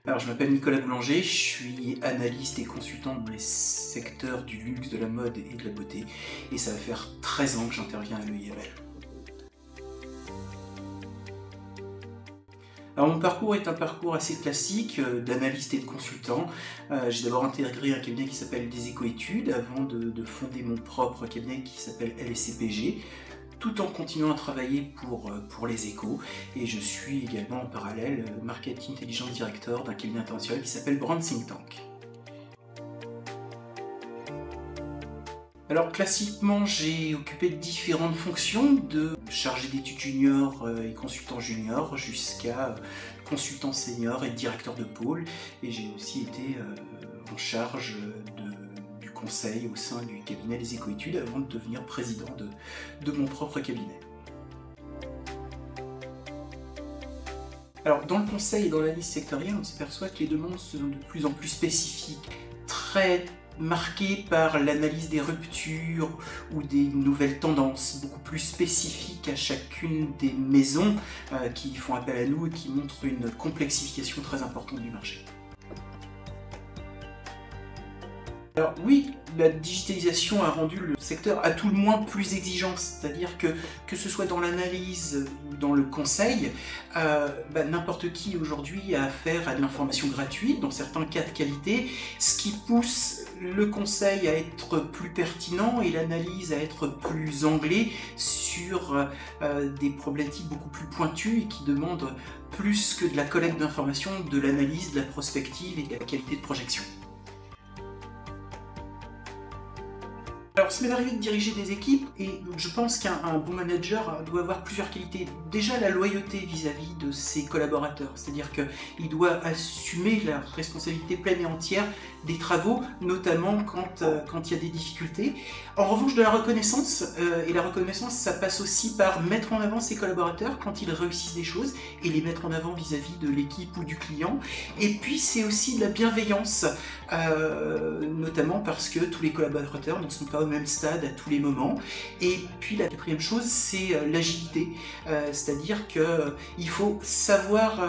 Alors, je m'appelle Nicolas Boulanger, je suis analyste et consultant dans les secteurs du luxe, de la mode et de la beauté, et ça va faire 13 ans que j'interviens à l'EIML. Alors, mon parcours est un parcours assez classique d'analyste et de consultant. J'ai d'abord intégré un cabinet qui s'appelle Des Éco-Études avant de fonder mon propre cabinet qui s'appelle LSCPG, tout en continuant à travailler pour les échos. Et je suis également en parallèle Marketing Intelligence Director d'un cabinet international qui s'appelle Brand Think Tank. Alors classiquement, j'ai occupé différentes fonctions, de chargé d'études junior et consultant junior jusqu'à consultant senior et directeur de pôle. Et j'ai aussi été en charge du conseil au sein du cabinet Les Éco-Études avant de devenir président de mon propre cabinet. Alors dans le conseil et dans l'analyse sectorielle, on s'aperçoit que les demandes sont de plus en plus spécifiques, très marquées par l'analyse des ruptures ou des nouvelles tendances, beaucoup plus spécifiques à chacune des maisons qui font appel à nous et qui montrent une complexification très importante du marché. Alors oui, la digitalisation a rendu le secteur à tout le moins plus exigeant, c'est-à-dire que ce soit dans l'analyse ou dans le conseil, n'importe qui aujourd'hui a affaire à de l'information gratuite, dans certains cas de qualité, ce qui pousse le conseil à être plus pertinent et l'analyse à être plus anglais sur des problématiques beaucoup plus pointues et qui demandent plus que de la collecte d'informations, de l'analyse, de la prospective et de la qualité de projection. Alors, ça m'est arrivé de diriger des équipes et je pense qu'un bon manager doit avoir plusieurs qualités. Déjà, la loyauté vis-à-vis de ses collaborateurs, c'est-à-dire qu'il doit assumer la responsabilité pleine et entière des travaux, notamment quand il y a des difficultés. En revanche, de la reconnaissance, et la reconnaissance, ça passe aussi par mettre en avant ses collaborateurs quand ils réussissent des choses et les mettre en avant vis-à-vis de l'équipe ou du client. Et puis, c'est aussi de la bienveillance, notamment parce que tous les collaborateurs ne sont pas au même stade à tous les moments. Et puis la quatrième chose, c'est l'agilité, c'est-à-dire qu'il faut savoir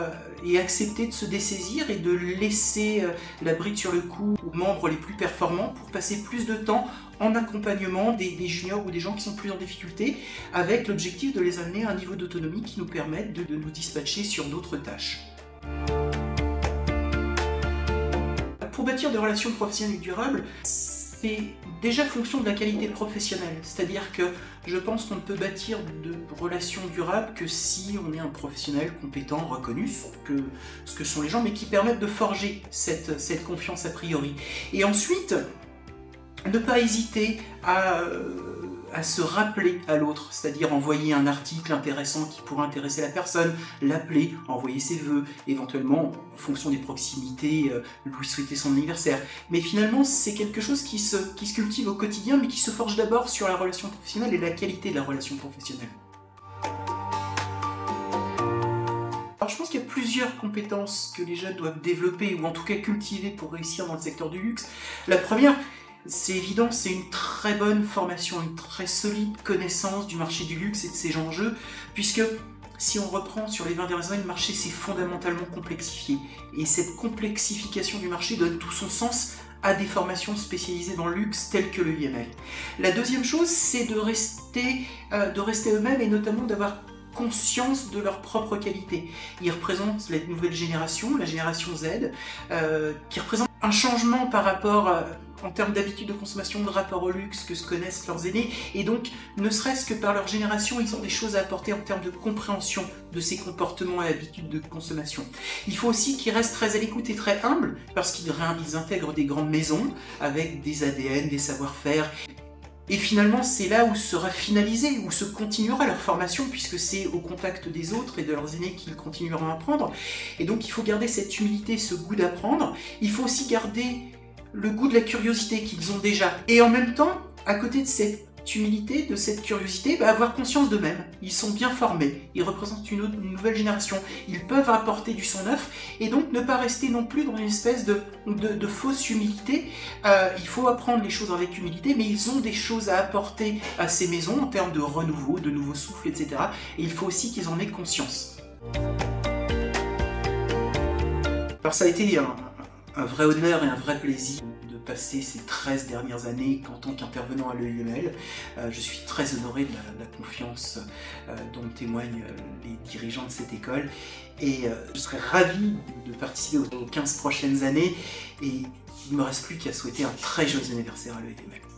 et accepter de se dessaisir et de laisser la bride sur le cou aux membres les plus performants pour passer plus de temps en accompagnement des juniors ou des gens qui sont plus en difficulté, avec l'objectif de les amener à un niveau d'autonomie qui nous permette de nous dispatcher sur d'autres tâches. Pour bâtir des relations professionnelles et durables, c'est déjà fonction de la qualité professionnelle, c'est-à-dire que je pense qu'on ne peut bâtir de relations durables que si on est un professionnel compétent, reconnu, ce que sont les gens, mais qui permettent de forger cette confiance a priori. Et ensuite, ne pas hésiter à se rappeler à l'autre, c'est-à-dire envoyer un article intéressant qui pourrait intéresser la personne, l'appeler, envoyer ses vœux, éventuellement, en fonction des proximités, lui souhaiter son anniversaire. Mais finalement, c'est quelque chose qui se cultive au quotidien, mais qui se forge d'abord sur la relation professionnelle et la qualité de la relation professionnelle. Alors je pense qu'il y a plusieurs compétences que les jeunes doivent développer, ou en tout cas cultiver pour réussir dans le secteur du luxe. La première, c'est évident, c'est une très bonne formation, une très solide connaissance du marché du luxe et de ses enjeux, puisque si on reprend sur les 20 dernières années, le marché s'est fondamentalement complexifié. Et cette complexification du marché donne tout son sens à des formations spécialisées dans le luxe telles que l'EIML. La deuxième chose, c'est de rester eux-mêmes et notamment d'avoir conscience de leur propre qualité. Ils représentent la nouvelle génération, la génération Z, qui représente un changement par rapport en termes d'habitude de consommation, de rapport au luxe que se connaissent leurs aînés, et donc ne serait-ce que par leur génération, ils ont des choses à apporter en termes de compréhension de ces comportements et habitudes de consommation. Il faut aussi qu'ils restent très à l'écoute et très humbles, parce qu'ils intègrent des grandes maisons avec des ADN, des savoir-faire. Et finalement, c'est là où sera finalisée, où se continuera leur formation, puisque c'est au contact des autres et de leurs aînés qu'ils continueront à apprendre. Et donc, il faut garder cette humilité, ce goût d'apprendre. Il faut aussi garder le goût de la curiosité qu'ils ont déjà. Et en même temps, à côté de cette humilité, de cette curiosité, avoir conscience d'eux-mêmes. Ils sont bien formés, ils représentent une nouvelle génération, ils peuvent apporter du sang neuf, et donc ne pas rester non plus dans une espèce de fausse humilité. Il faut apprendre les choses avec humilité, mais ils ont des choses à apporter à ces maisons en termes de renouveau, de nouveau souffle, etc. Et il faut aussi qu'ils en aient conscience. Alors ça a été un vrai honneur et un vrai plaisir de passer ces 13 dernières années en tant qu'intervenant à l'EIML. Je suis très honoré de la confiance dont témoignent les dirigeants de cette école et je serais ravi de participer aux 15 prochaines années et il ne me reste plus qu'à souhaiter un très joyeux anniversaire à l'EIML.